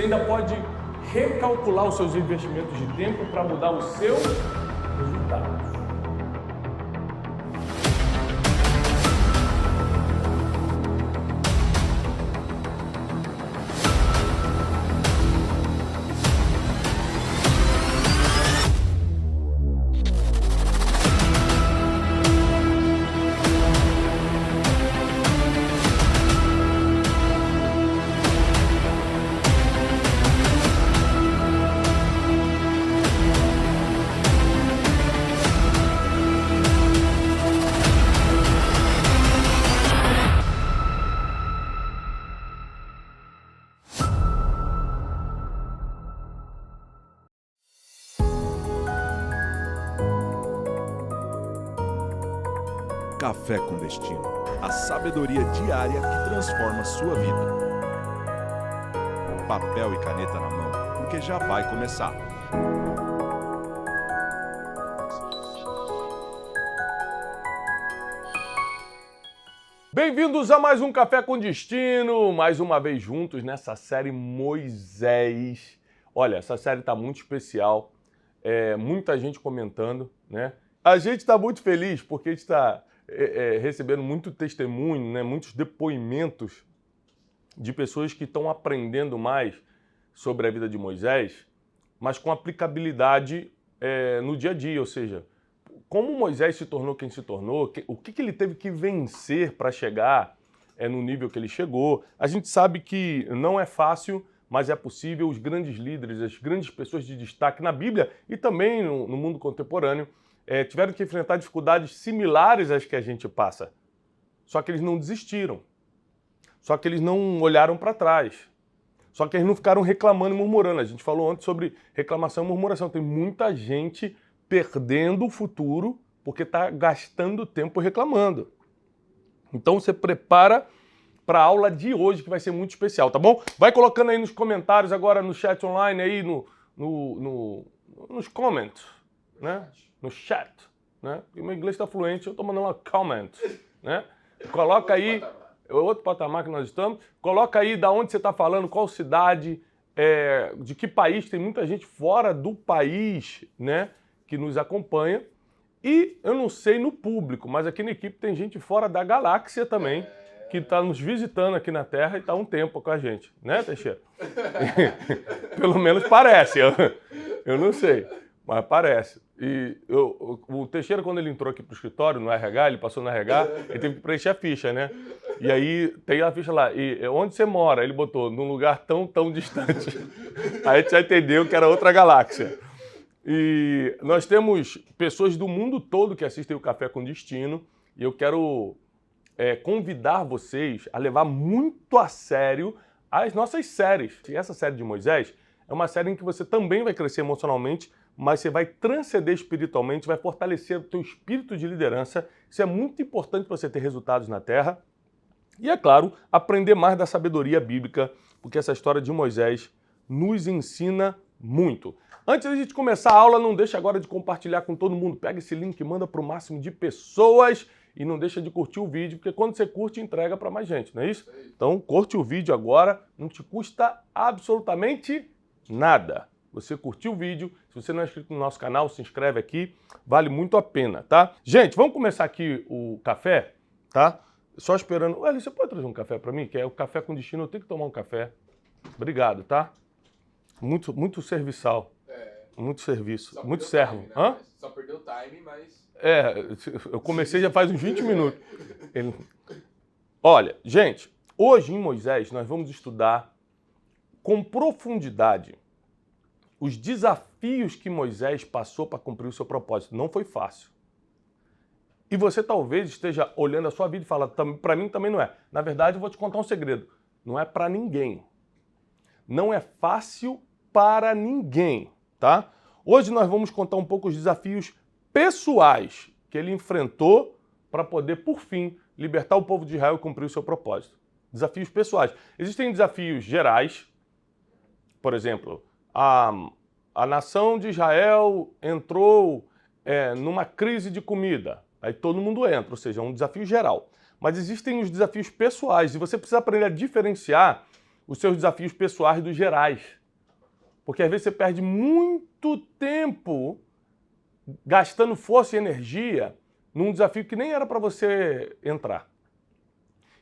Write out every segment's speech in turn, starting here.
Você ainda pode recalcular os seus investimentos de tempo para mudar o seu resultado. Café com Destino, a sabedoria diária que transforma sua vida. Papel e caneta na mão, porque já vai começar. Bem-vindos a mais um Café com Destino, mais uma vez juntos nessa série Moisés. Olha, essa série está muito especial, muita gente comentando, né? A gente está muito feliz porque a gente está recebendo muito testemunho, né? Muitos depoimentos de pessoas que estão aprendendo mais sobre a vida de Moisés, mas com aplicabilidade no dia a dia, ou seja, como Moisés se tornou quem se tornou, o que ele teve que vencer para chegar no nível que ele chegou. A gente sabe que não é fácil, mas é possível. Os grandes líderes, as grandes pessoas de destaque na Bíblia e também no mundo contemporâneo tiveram que enfrentar dificuldades similares às que a gente passa. Só que eles não desistiram. Só que eles não olharam para trás. Só que eles não ficaram reclamando e murmurando. A gente falou ontem sobre reclamação e murmuração. Tem muita gente perdendo o futuro porque está gastando tempo reclamando. Então você prepara para a aula de hoje, que vai ser muito especial, tá bom? Vai colocando aí nos comentários agora, no chat online, aí nos comments, né? No chat, né? Porque meu inglês está fluente, eu estou mandando uma comment, né? Coloca aí, outro patamar que nós estamos, coloca aí da onde você está falando, qual cidade, de que país, tem muita gente fora do país, né? Que nos acompanha. E eu não sei no público, mas aqui na equipe tem gente fora da galáxia também, que está nos visitando aqui na Terra e está há um tempo com a gente, né, Teixeira? Pelo menos parece, eu não sei, mas parece. E o Teixeira, quando ele entrou aqui para o escritório, no RH, ele passou no RH, ele teve que preencher a ficha, né? E aí tem a ficha lá, e onde você mora? Ele botou, num lugar tão distante. Aí a gente já entendeu que era outra galáxia. E nós temos pessoas do mundo todo que assistem o Café com Destino, e eu quero convidar vocês a levar muito a sério as nossas séries. E essa série de Moisés é uma série em que você também vai crescer emocionalmente, mas você vai transcender espiritualmente, vai fortalecer o teu espírito de liderança. Isso é muito importante para você ter resultados na Terra. E, é claro, aprender mais da sabedoria bíblica, porque essa história de Moisés nos ensina muito. Antes da gente começar a aula, não deixa agora de compartilhar com todo mundo. Pega esse link, manda para o máximo de pessoas e não deixa de curtir o vídeo, porque quando você curte, entrega para mais gente, não é isso? Então, curte o vídeo agora, não te custa absolutamente nada. Você curtiu o vídeo, se você não é inscrito no nosso canal, se inscreve aqui, vale muito a pena, tá? Gente, vamos começar aqui o café, tá? Só esperando... Ué, você pode trazer um café para mim? Que é o Café com Destino, eu tenho que tomar um café. Obrigado, tá? Muito serviçal. Muito serviço, muito servo. Time, né? Só perdeu o time, mas... Eu comecei já faz uns 20 minutos. Olha, gente, hoje em Moisés nós vamos estudar com profundidade os desafios que Moisés passou para cumprir o seu propósito. Não foi fácil. E você talvez esteja olhando a sua vida e fala, para mim também não é. Na verdade, eu vou te contar um segredo. Não é para ninguém. Não é fácil para ninguém, tá? Hoje nós vamos contar um pouco os desafios pessoais que ele enfrentou para poder, por fim, libertar o povo de Israel e cumprir o seu propósito. Desafios pessoais. Existem desafios gerais. Por exemplo, a nação de Israel entrou numa crise de comida. Aí todo mundo entra, ou seja, é um desafio geral. Mas existem os desafios pessoais e você precisa aprender a diferenciar os seus desafios pessoais dos gerais. Porque às vezes você perde muito tempo gastando força e energia num desafio que nem era para você entrar.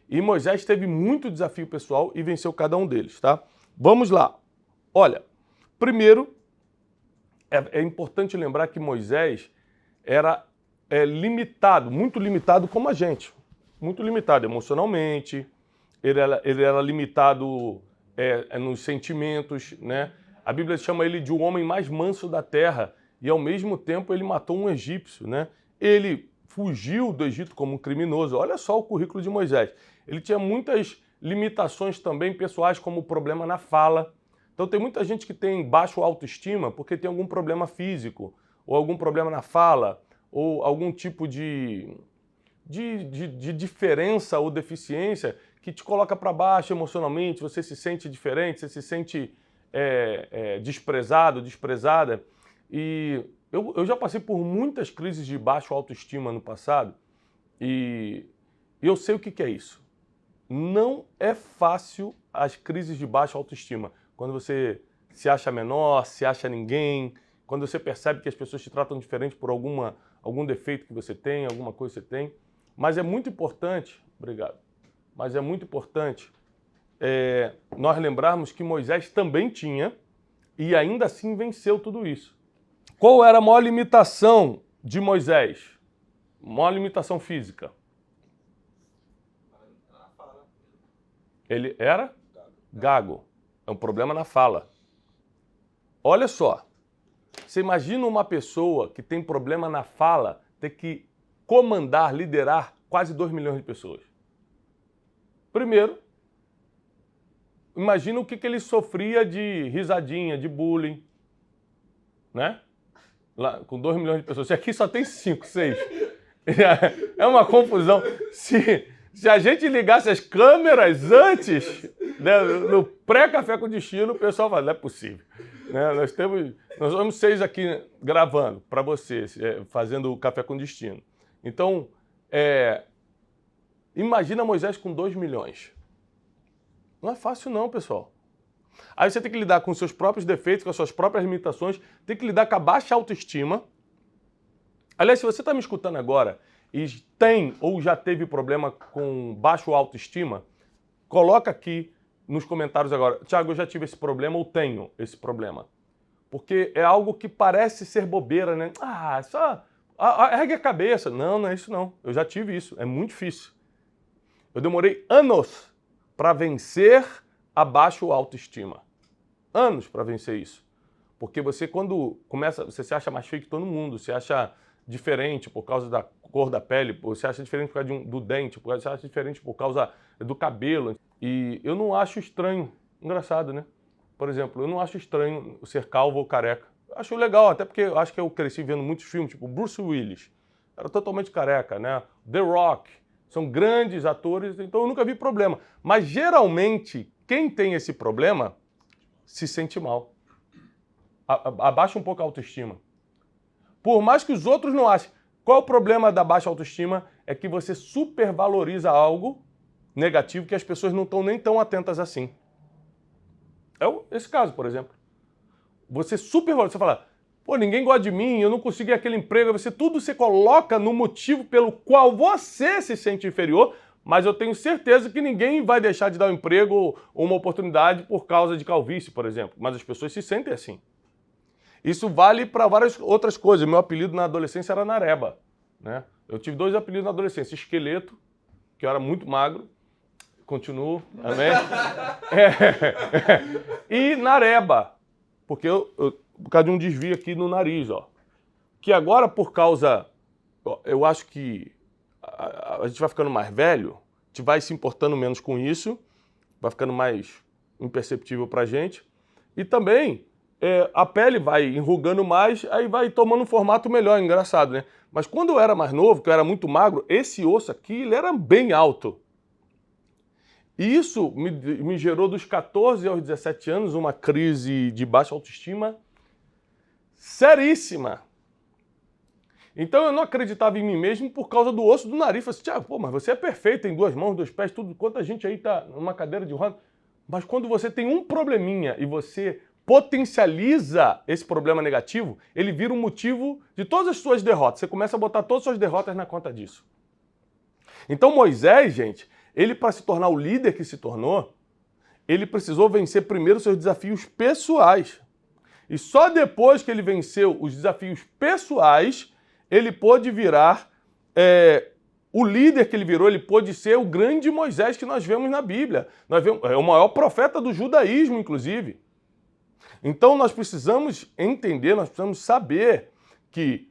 E Moisés teve muito desafio pessoal e venceu cada um deles, tá? Vamos lá. Olha, primeiro, é importante lembrar que Moisés era limitado, muito limitado como a gente. Muito limitado emocionalmente, ele era limitado nos sentimentos, né? A Bíblia chama ele de o homem mais manso da terra e, ao mesmo tempo, ele matou um egípcio, né? Ele fugiu do Egito como um criminoso. Olha só o currículo de Moisés. Ele tinha muitas limitações também pessoais, como problema na fala. Então tem muita gente que tem baixa autoestima porque tem algum problema físico, ou algum problema na fala, ou algum tipo de diferença ou deficiência que te coloca para baixo emocionalmente, você se sente diferente, você se sente desprezado, desprezada. E eu já passei por muitas crises de baixa autoestima no passado e eu sei o que é isso. Não é fácil as crises de baixa autoestima. Quando você se acha menor, se acha ninguém, quando você percebe que as pessoas te tratam diferente por algum defeito que você tem, alguma coisa que você tem. Mas é muito importante, obrigado, mas é muito importante nós lembrarmos que Moisés também tinha e ainda assim venceu tudo isso. Qual era a maior limitação de Moisés? Maior limitação física? Ele era gago. É um problema na fala. Olha só, você imagina uma pessoa que tem problema na fala ter que comandar, liderar quase 2 milhões de pessoas. Primeiro, imagina o que ele sofria de risadinha, de bullying, né? Lá, com 2 milhões de pessoas. Aqui só tem 5, 6. É uma confusão. Se a gente ligasse as câmeras antes, né, no pré-Café com Destino, o pessoal fala, não é possível. Né? Nós somos 6 aqui gravando para vocês, fazendo o Café com Destino. Então, imagina Moisés com 2 milhões. Não é fácil não, pessoal. Aí você tem que lidar com os seus próprios defeitos, com as suas próprias limitações, tem que lidar com a baixa autoestima. Aliás, se você está me escutando agora e tem ou já teve problema com baixo autoestima, coloca aqui nos comentários agora, Thiago, eu já tive esse problema ou tenho esse problema. Porque é algo que parece ser bobeira, né? Ah, só ergue a cabeça. Não, não é isso não. Eu já tive isso. É muito difícil. Eu demorei anos para vencer a baixa autoestima. Anos para vencer isso. Porque você, quando começa, você se acha mais feio que todo mundo, você acha diferente por causa da cor da pele, você acha diferente por causa do dente, você acha diferente por causa do cabelo. E eu não acho estranho. Engraçado, né? Por exemplo, eu não acho estranho ser calvo ou careca. Eu acho legal, até porque eu acho que eu cresci vendo muitos filmes, tipo Bruce Willis. Era totalmente careca, né? The Rock. São grandes atores, então eu nunca vi problema. Mas geralmente, quem tem esse problema se sente mal. Abaixa um pouco a autoestima. Por mais que os outros não achem. Qual é o problema da baixa autoestima? É que você supervaloriza algo negativo que as pessoas não estão nem tão atentas assim. É esse caso, por exemplo. Você supervaloriza, você fala, pô, ninguém gosta de mim, eu não consegui aquele emprego, tudo você coloca no motivo pelo qual você se sente inferior, mas eu tenho certeza que ninguém vai deixar de dar um emprego ou uma oportunidade por causa de calvície, por exemplo. Mas as pessoas se sentem assim. Isso vale para várias outras coisas. Meu apelido na adolescência era Nareba, né? Eu tive 2 apelidos na adolescência. Esqueleto, que eu era muito magro. Continuo, amém? E Nareba, porque por causa de um desvio aqui no nariz, ó. Que agora, por causa... Eu acho que a gente vai ficando mais velho, a gente vai se importando menos com isso, vai ficando mais imperceptível pra gente. E também... a pele vai enrugando mais, aí vai tomando um formato melhor, engraçado, né? Mas quando eu era mais novo, que eu era muito magro, esse osso aqui, ele era bem alto. E isso me gerou dos 14 aos 17 anos uma crise de baixa autoestima seríssima. Então eu não acreditava em mim mesmo por causa do osso do nariz. Eu falei assim, Thiago, pô, mas você é perfeito, tem 2 mãos, 2 pés, tudo. Quanta gente aí tá numa cadeira de roda. Mas quando você tem um probleminha e você potencializa esse problema negativo, ele vira um motivo de todas as suas derrotas. Você começa a botar todas as suas derrotas na conta disso. Então Moisés, gente, ele para se tornar o líder que se tornou, ele precisou vencer primeiro seus desafios pessoais. E só depois que ele venceu os desafios pessoais, ele pôde virar o líder que ele virou, ele pôde ser o grande Moisés que nós vemos na Bíblia. É o maior profeta do judaísmo, inclusive. Então nós precisamos entender, nós precisamos saber que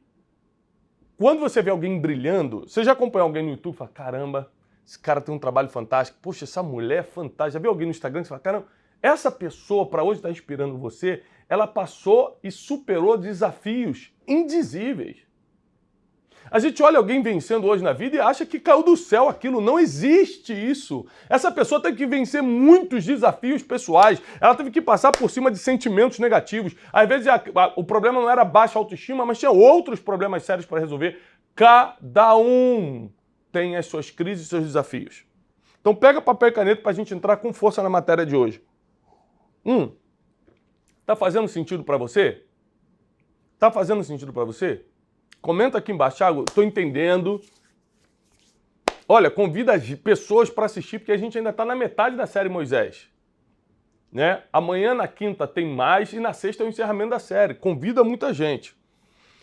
quando você vê alguém brilhando, você já acompanhou alguém no YouTube e fala, caramba, esse cara tem um trabalho fantástico, poxa, essa mulher é fantástica. Já viu alguém no Instagram que fala, caramba, essa pessoa para hoje está inspirando você, ela passou e superou desafios indizíveis. A gente olha alguém vencendo hoje na vida e acha que caiu do céu aquilo. Não existe isso. Essa pessoa teve que vencer muitos desafios pessoais. Ela teve que passar por cima de sentimentos negativos. Às vezes o problema não era baixa autoestima, mas tinha outros problemas sérios para resolver. Cada um tem as suas crises e seus desafios. Então pega papel e caneta para a gente entrar com força na matéria de hoje. Tá fazendo sentido para você? Tá fazendo sentido para você? Comenta aqui embaixo, Thiago, estou entendendo. Olha, convida as pessoas para assistir, porque a gente ainda está na metade da série Moisés. Né? Amanhã, na quinta, tem mais e na sexta é o encerramento da série. Convida muita gente.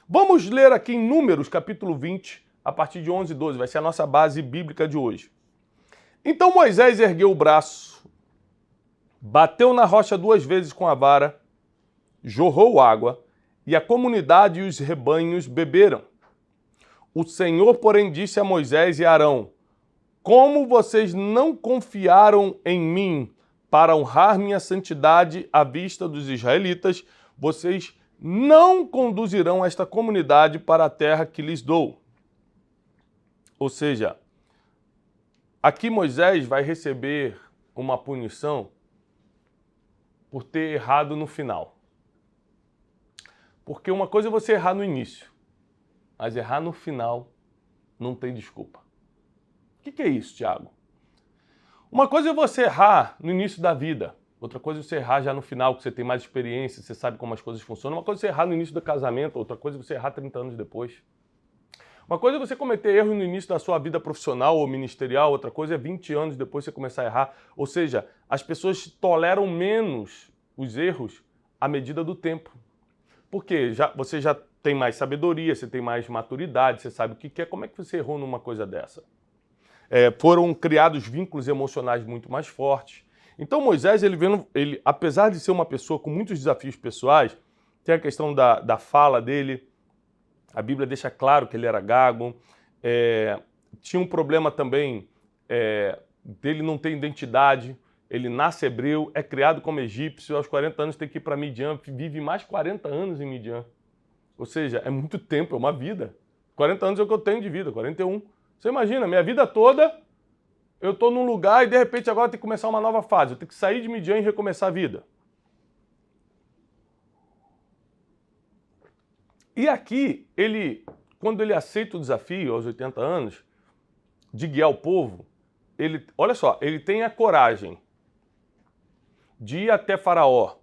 Vamos ler aqui em Números, capítulo 20, a partir de 11 e 12. Vai ser a nossa base bíblica de hoje. Então Moisés ergueu o braço, bateu na rocha 2 vezes com a vara, jorrou água, e a comunidade e os rebanhos beberam. O Senhor, porém, disse a Moisés e a Arão, como vocês não confiaram em mim para honrar minha santidade à vista dos israelitas, vocês não conduzirão esta comunidade para a terra que lhes dou. Ou seja, aqui Moisés vai receber uma punição por ter errado no final. Porque uma coisa é você errar no início, mas errar no final não tem desculpa. O que é isso, Thiago? Uma coisa é você errar no início da vida, outra coisa é você errar já no final, que você tem mais experiência, você sabe como as coisas funcionam. Uma coisa é você errar no início do casamento, outra coisa é você errar 30 anos depois. Uma coisa é você cometer erros no início da sua vida profissional ou ministerial, outra coisa é 20 anos depois você começar a errar. Ou seja, as pessoas toleram menos os erros à medida do tempo. Porque você já tem mais sabedoria, você tem mais maturidade, você sabe o que é. Como é que você errou numa coisa dessa? Foram criados vínculos emocionais muito mais fortes. Então Moisés, ele, apesar de ser uma pessoa com muitos desafios pessoais, tem a questão da fala dele, a Bíblia deixa claro que ele era gago, tinha um problema também dele não ter identidade. Ele nasce hebreu, é criado como egípcio, aos 40 anos tem que ir para Midian, vive mais 40 anos em Midian. Ou seja, é muito tempo, é uma vida. 40 anos é o que eu tenho de vida, 41. Você imagina, minha vida toda, eu estou num lugar e de repente agora tem que começar uma nova fase. Eu tenho que sair de Midian e recomeçar a vida. E aqui, quando ele aceita o desafio, aos 80 anos, de guiar o povo, olha só, ele tem a coragem de ir até Faraó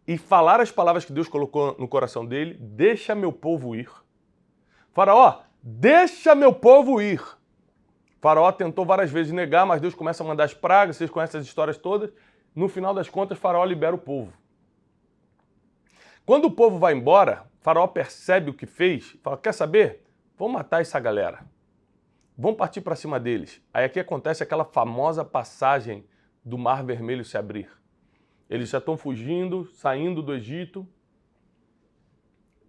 e falar as palavras que Deus colocou no coração dele, deixa meu povo ir. Faraó, deixa meu povo ir. Faraó tentou várias vezes negar, mas Deus começa a mandar as pragas, vocês conhecem as histórias todas. No final das contas, Faraó libera o povo. Quando o povo vai embora, Faraó percebe o que fez, fala, quer saber? Vamos matar essa galera. Vamos partir para cima deles. Aí aqui acontece aquela famosa passagem do Mar Vermelho se abrir. Eles já estão fugindo, saindo do Egito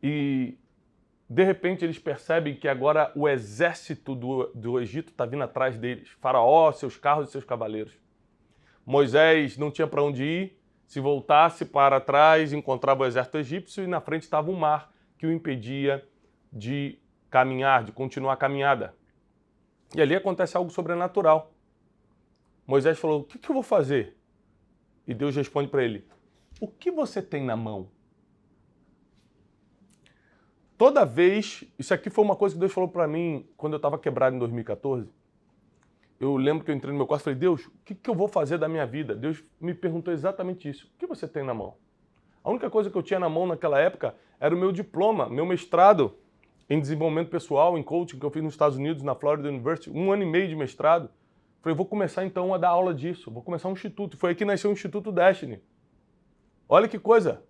e de repente eles percebem que agora o exército do Egito está vindo atrás deles. Faraó, seus carros e seus cavaleiros. Moisés não tinha para onde ir. Se voltasse para trás, encontrava o exército egípcio e na frente estava um mar que o impedia de caminhar, de continuar a caminhada. E ali acontece algo sobrenatural. Moisés falou, o que eu vou fazer? E Deus responde para ele, o que você tem na mão? Toda vez, isso aqui foi uma coisa que Deus falou para mim quando eu estava quebrado em 2014, eu lembro que eu entrei no meu quarto e falei, Deus, o que eu vou fazer da minha vida? Deus me perguntou exatamente isso. O que você tem na mão? A única coisa que eu tinha na mão naquela época era o meu diploma, meu mestrado em desenvolvimento pessoal, em coaching, que eu fiz nos Estados Unidos, na Florida University, 1 ano e meio de mestrado. Falei, vou começar então a dar aula disso, vou começar um instituto. Foi aí que nasceu o Instituto Destiny. Olha que coisa.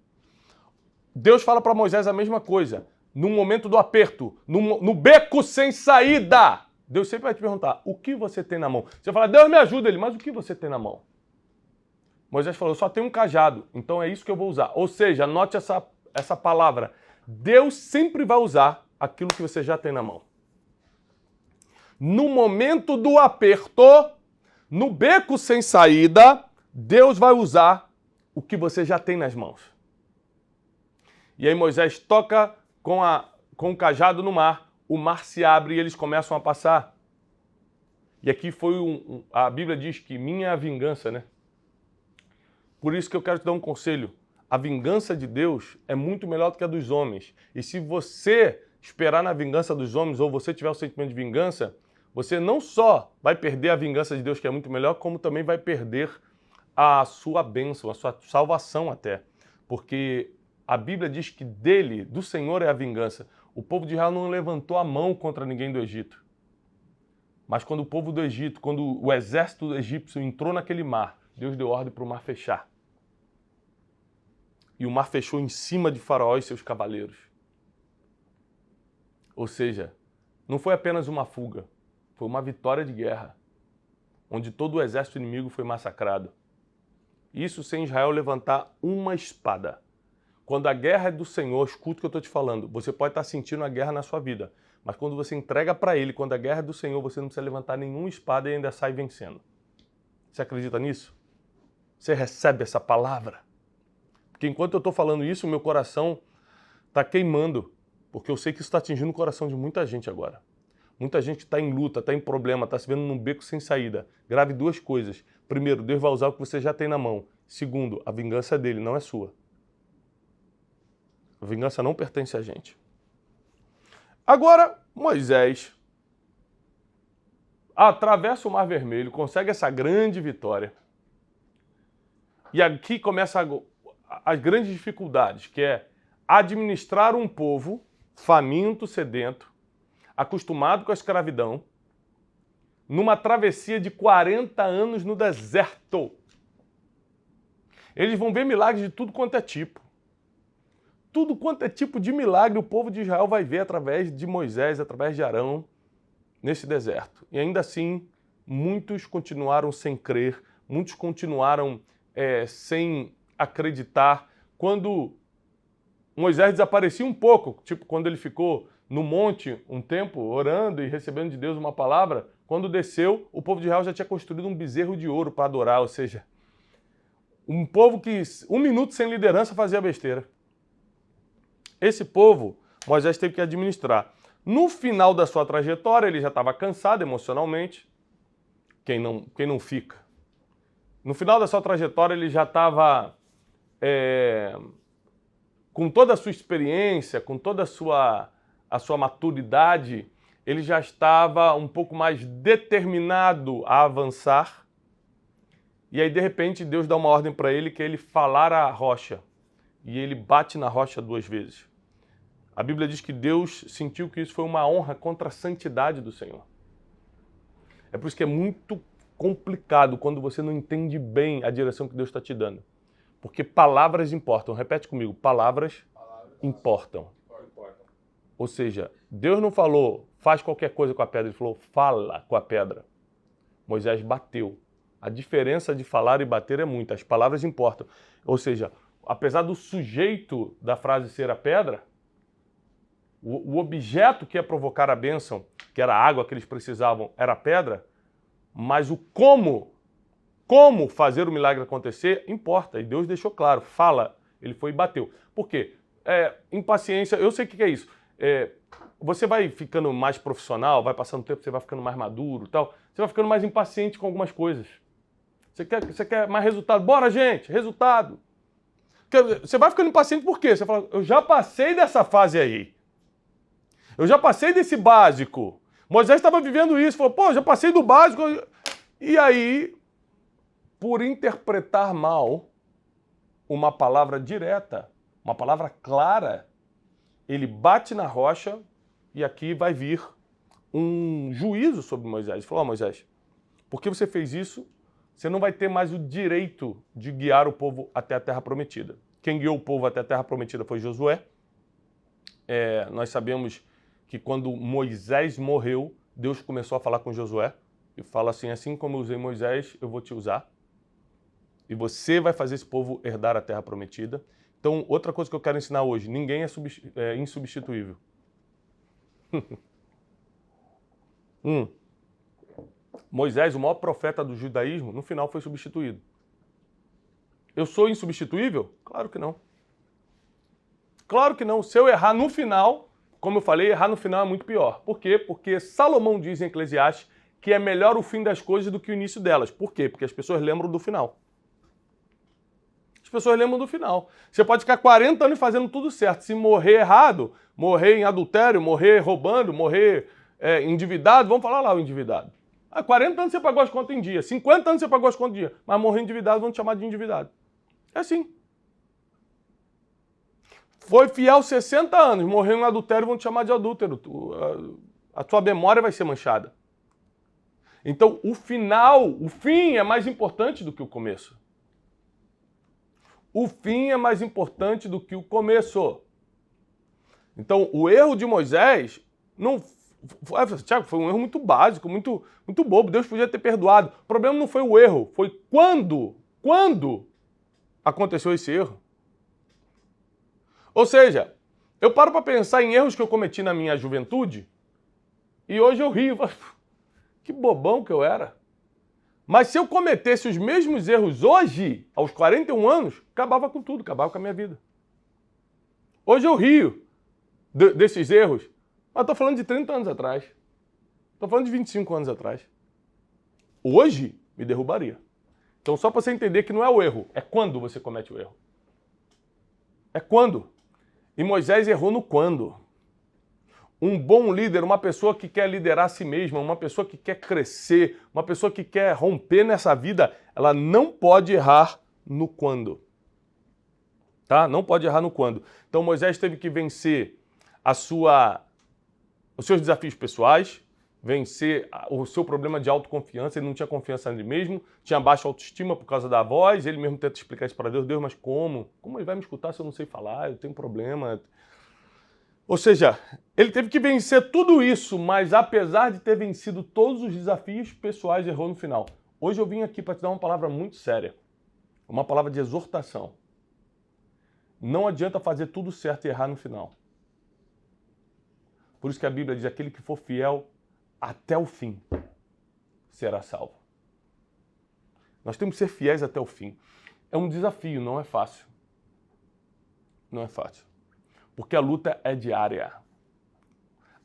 Deus fala para Moisés a mesma coisa. No momento do aperto, no beco sem saída, Deus sempre vai te perguntar, o que você tem na mão? Você fala, Deus me ajuda, ele, mas o que você tem na mão? Moisés falou, eu só tenho um cajado, então é isso que eu vou usar. Ou seja, anote essa palavra. Deus sempre vai usar aquilo que você já tem na mão. No momento do aperto, no beco sem saída, Deus vai usar o que você já tem nas mãos. E aí Moisés toca com o cajado no mar, o mar se abre e eles começam a passar. E aqui foi a Bíblia diz que minha é a vingança, né? Por isso que eu quero te dar um conselho. A vingança de Deus é muito melhor do que a dos homens. E se você esperar na vingança dos homens ou você tiver o sentimento de vingança, você não só vai perder a vingança de Deus, que é muito melhor, como também vai perder a sua bênção, a sua salvação até. Porque a Bíblia diz que dele, do Senhor, é a vingança. O povo de Israel não levantou a mão contra ninguém do Egito. Mas quando o povo do Egito, quando o exército egípcio entrou naquele mar, Deus deu ordem para o mar fechar. E o mar fechou em cima de Faraó e seus cavaleiros. Ou seja, não foi apenas uma fuga, foi uma vitória de guerra, onde todo o exército inimigo foi massacrado. Isso sem Israel levantar uma espada. Quando a guerra é do Senhor, escuta o que eu estou te falando, você pode estar sentindo a guerra na sua vida, mas quando você entrega para Ele, quando a guerra é do Senhor, você não precisa levantar nenhuma espada e ainda sai vencendo. Você acredita nisso? Você recebe essa palavra? Porque enquanto eu estou falando isso, o meu coração está queimando, porque eu sei que isso está atingindo o coração de muita gente agora. Muita gente está em luta, está em problema, está se vendo num beco sem saída. Grave 2 coisas. Primeiro, Deus vai usar o que você já tem na mão. Segundo, a vingança é dele, não é sua. A vingança não pertence a gente. Agora, Moisés atravessa o Mar Vermelho, consegue essa grande vitória. E aqui começam as grandes dificuldades, que é administrar um povo faminto, sedento, acostumado com a escravidão, numa travessia de 40 anos no deserto. Eles vão ver milagres de tudo quanto é tipo. Tudo quanto é tipo de milagre o povo de Israel vai ver através de Moisés, através de Arão, nesse deserto. E ainda assim, muitos continuaram sem crer, muitos continuaram sem acreditar. Quando Moisés desaparecia um pouco, tipo quando ele ficou no monte um tempo orando e recebendo de Deus uma palavra, quando desceu, o povo de Israel já tinha construído um bezerro de ouro para adorar, ou seja, um povo que 1 minuto sem liderança fazia besteira. Esse povo, Moisés teve que administrar. No final da sua trajetória, ele já estava cansado emocionalmente. Quem não fica? No final da sua trajetória, ele já estava com toda a sua experiência, com toda a sua maturidade, ele já estava um pouco mais determinado a avançar. E aí, de repente, Deus dá uma ordem para ele que ele falar à rocha. E ele bate na rocha 2 vezes. A Bíblia diz que Deus sentiu que isso foi uma honra contra a santidade do Senhor. É por isso que é muito complicado quando você não entende bem a direção que Deus está te dando. Porque palavras importam. Repete comigo, palavras importam. Ou seja, Deus não falou, faz qualquer coisa com a pedra, ele falou, fala com a pedra. Moisés bateu. A diferença de falar e bater é muita, as palavras importam. Ou seja, apesar do sujeito da frase ser a pedra, o objeto que ia provocar a bênção, que era a água que eles precisavam, era a pedra, mas o como fazer o milagre acontecer, importa. E Deus deixou claro, fala, ele foi e bateu. Por quê? Impaciência, eu sei o que é isso. Você vai ficando mais profissional, vai passando o tempo, você vai ficando mais maduro e tal, você vai ficando mais impaciente com algumas coisas. Você quer mais resultado. Bora, gente, resultado. Você vai ficando impaciente por quê? Você fala, eu já passei dessa fase aí. Eu já passei desse básico. Moisés estava vivendo isso, falou, já passei do básico, E aí, por interpretar mal uma palavra direta, uma palavra clara, ele bate na rocha e aqui vai vir um juízo sobre Moisés. Ele falou, Moisés, porque você fez isso, você não vai ter mais o direito de guiar o povo até a terra prometida. Quem guiou o povo até a terra prometida foi Josué. Nós sabemos que quando Moisés morreu, Deus começou a falar com Josué e fala assim como eu usei Moisés, eu vou te usar. E você vai fazer esse povo herdar a terra prometida. Então, outra coisa que eu quero ensinar hoje, ninguém é insubstituível. Moisés, o maior profeta do judaísmo, no final foi substituído. Eu sou insubstituível? Claro que não. Claro que não. Se eu errar no final, como eu falei, errar no final é muito pior. Por quê? Porque Salomão diz em Eclesiastes que é melhor o fim das coisas do que o início delas. Por quê? Porque as pessoas lembram do final. As pessoas lembram do final. Você pode ficar 40 anos fazendo tudo certo. Se morrer errado, morrer em adultério, morrer roubando, morrer endividado, vamos falar lá o endividado. Há 40 anos você pagou as contas em dia, 50 anos você pagou as contas em dia, mas morrer endividado vão te chamar de endividado. É assim. Foi fiel 60 anos, morreu em adultério, vão te chamar de adúltero. A tua memória vai ser manchada. Então, o fim é mais importante do que o começo. O fim é mais importante do que o começo. Então, o erro de Moisés Tiago, foi um erro muito básico, muito bobo. Deus podia ter perdoado. O problema não foi o erro, foi quando aconteceu esse erro. Ou seja, eu paro para pensar em erros que eu cometi na minha juventude e hoje eu rio. Que bobão que eu era. Mas se eu cometesse os mesmos erros hoje, aos 41 anos, acabava com tudo, acabava com a minha vida. Hoje eu rio desses erros, mas estou falando de 30 anos atrás. Estou falando de 25 anos atrás. Hoje me derrubaria. Então só para você entender que não é o erro, é quando você comete o erro. É quando. E Moisés errou no quando. Um bom líder, uma pessoa que quer liderar a si mesma, uma pessoa que quer crescer, uma pessoa que quer romper nessa vida, ela não pode errar no quando. Tá? Não pode errar no quando. Então Moisés teve que vencer os seus desafios pessoais, vencer o seu problema de autoconfiança. Ele não tinha confiança nele mesmo, tinha baixa autoestima por causa da voz. Ele mesmo tenta explicar isso para Deus. Deus, mas como? Como ele vai me escutar se eu não sei falar? Eu tenho problema. Ou seja, ele teve que vencer tudo isso, mas apesar de ter vencido todos os desafios pessoais, errou no final. Hoje eu vim aqui para te dar uma palavra muito séria, uma palavra de exortação. Não adianta fazer tudo certo e errar no final. Por isso que a Bíblia diz, aquele que for fiel até o fim será salvo. Nós temos que ser fiéis até o fim. É um desafio, não é fácil. Não é fácil. Porque a luta é diária.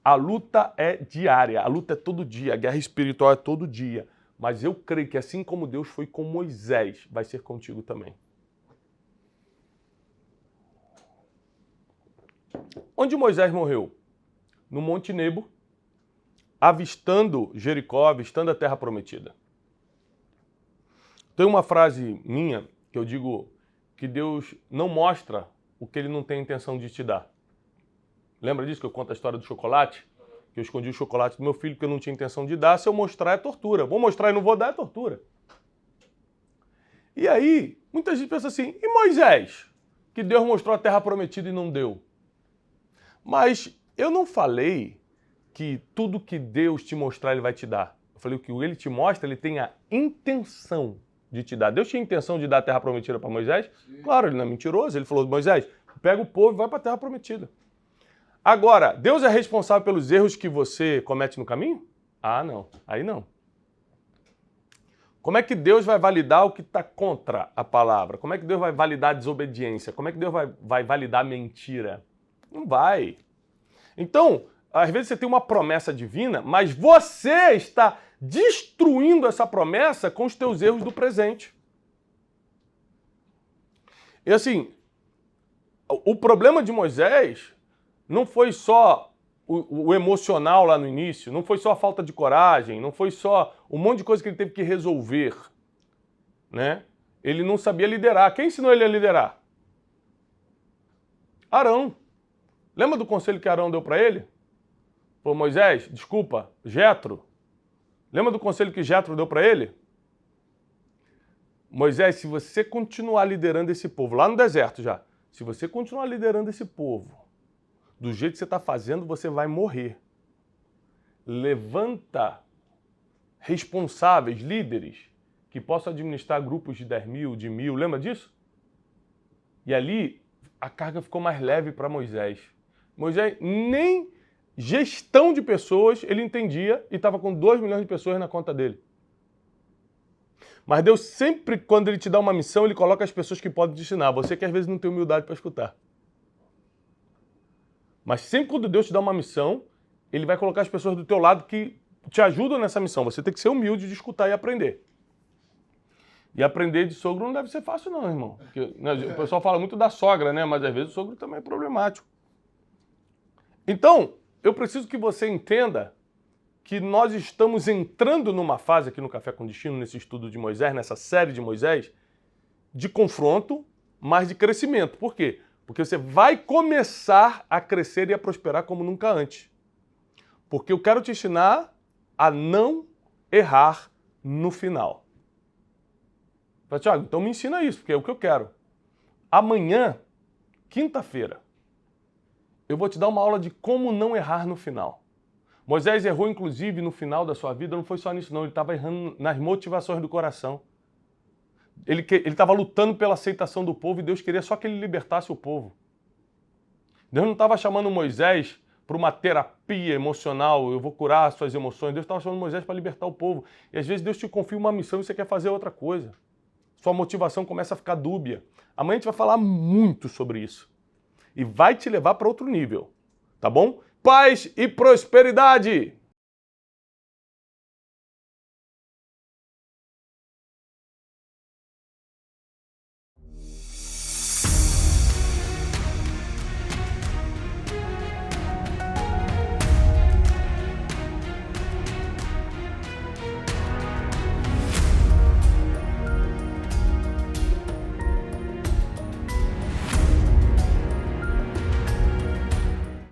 A luta é diária, a luta é todo dia, a guerra espiritual é todo dia. Mas eu creio que assim como Deus foi com Moisés, vai ser contigo também. Onde Moisés morreu? No Monte Nebo, avistando Jericó, avistando a terra prometida. Tem uma frase minha que eu digo que Deus não mostra o que ele não tem intenção de te dar. Lembra disso que eu conto a história do chocolate? Que eu escondi o chocolate do meu filho porque eu não tinha intenção de dar. Se eu mostrar é tortura. Vou mostrar e não vou dar é tortura. E aí, muita gente pensa assim, e Moisés? Que Deus mostrou a terra prometida e não deu. Mas eu não falei que tudo que Deus te mostrar ele vai te dar. Eu falei que o que ele te mostra, ele tem a intenção de te dar. Deus tinha intenção de dar a terra prometida para Moisés? Sim. Claro, ele não é mentiroso. Ele falou, Moisés, pega o povo e vai para a terra prometida. Agora, Deus é responsável pelos erros que você comete no caminho? Ah, não. Aí não. Como é que Deus vai validar o que está contra a palavra? Como é que Deus vai validar a desobediência? Como é que Deus vai validar a mentira? Não vai. Então, às vezes você tem uma promessa divina, mas você está destruindo essa promessa com os teus erros do presente. E assim, o problema de Moisés não foi só o emocional lá no início, não foi só a falta de coragem, não foi só um monte de coisa que ele teve que resolver, né? Ele não sabia liderar. Quem ensinou ele a liderar? Arão. Lembra do conselho que Arão deu para ele? Falou, Moisés, desculpa, Jetro. Lembra do conselho que Jetro deu para ele? Moisés, se você continuar liderando esse povo, lá no deserto já, se você continuar liderando esse povo, do jeito que você está fazendo, você vai morrer. Levanta responsáveis, líderes, que possam administrar grupos de 10 mil, de 1000, lembra disso? E ali a carga ficou mais leve para Moisés. Moisés nem gestão de pessoas ele entendia e estava com 2 milhões de pessoas na conta dele. Mas Deus sempre, quando Ele te dá uma missão, Ele coloca as pessoas que podem te ensinar. Você que às vezes não tem humildade para escutar. Mas sempre quando Deus te dá uma missão, Ele vai colocar as pessoas do teu lado que te ajudam nessa missão. Você tem que ser humilde de escutar e aprender. E aprender de sogro não deve ser fácil não, irmão. Porque, né, o pessoal fala muito da sogra, né? Mas às vezes o sogro também é problemático. Então, eu preciso que você entenda que nós estamos entrando numa fase aqui no Café com Destino, nesse estudo de Moisés, nessa série de Moisés, de confronto, mas de crescimento. Por quê? Porque você vai começar a crescer e a prosperar como nunca antes. Porque eu quero te ensinar a não errar no final. Fala, Thiago, então me ensina isso, porque é o que eu quero. Amanhã, quinta-feira, eu vou te dar uma aula de como não errar no final. Moisés errou, inclusive, no final da sua vida, não foi só nisso não, ele estava errando nas motivações do coração. Ele estava lutando pela aceitação do povo e Deus queria só que ele libertasse o povo. Deus não estava chamando Moisés para uma terapia emocional, eu vou curar as suas emoções. Deus estava chamando Moisés para libertar o povo. E às vezes Deus te confia uma missão e você quer fazer outra coisa. Sua motivação começa a ficar dúbia. Amanhã a gente vai falar muito sobre isso. E vai te levar para outro nível, tá bom? Paz e prosperidade!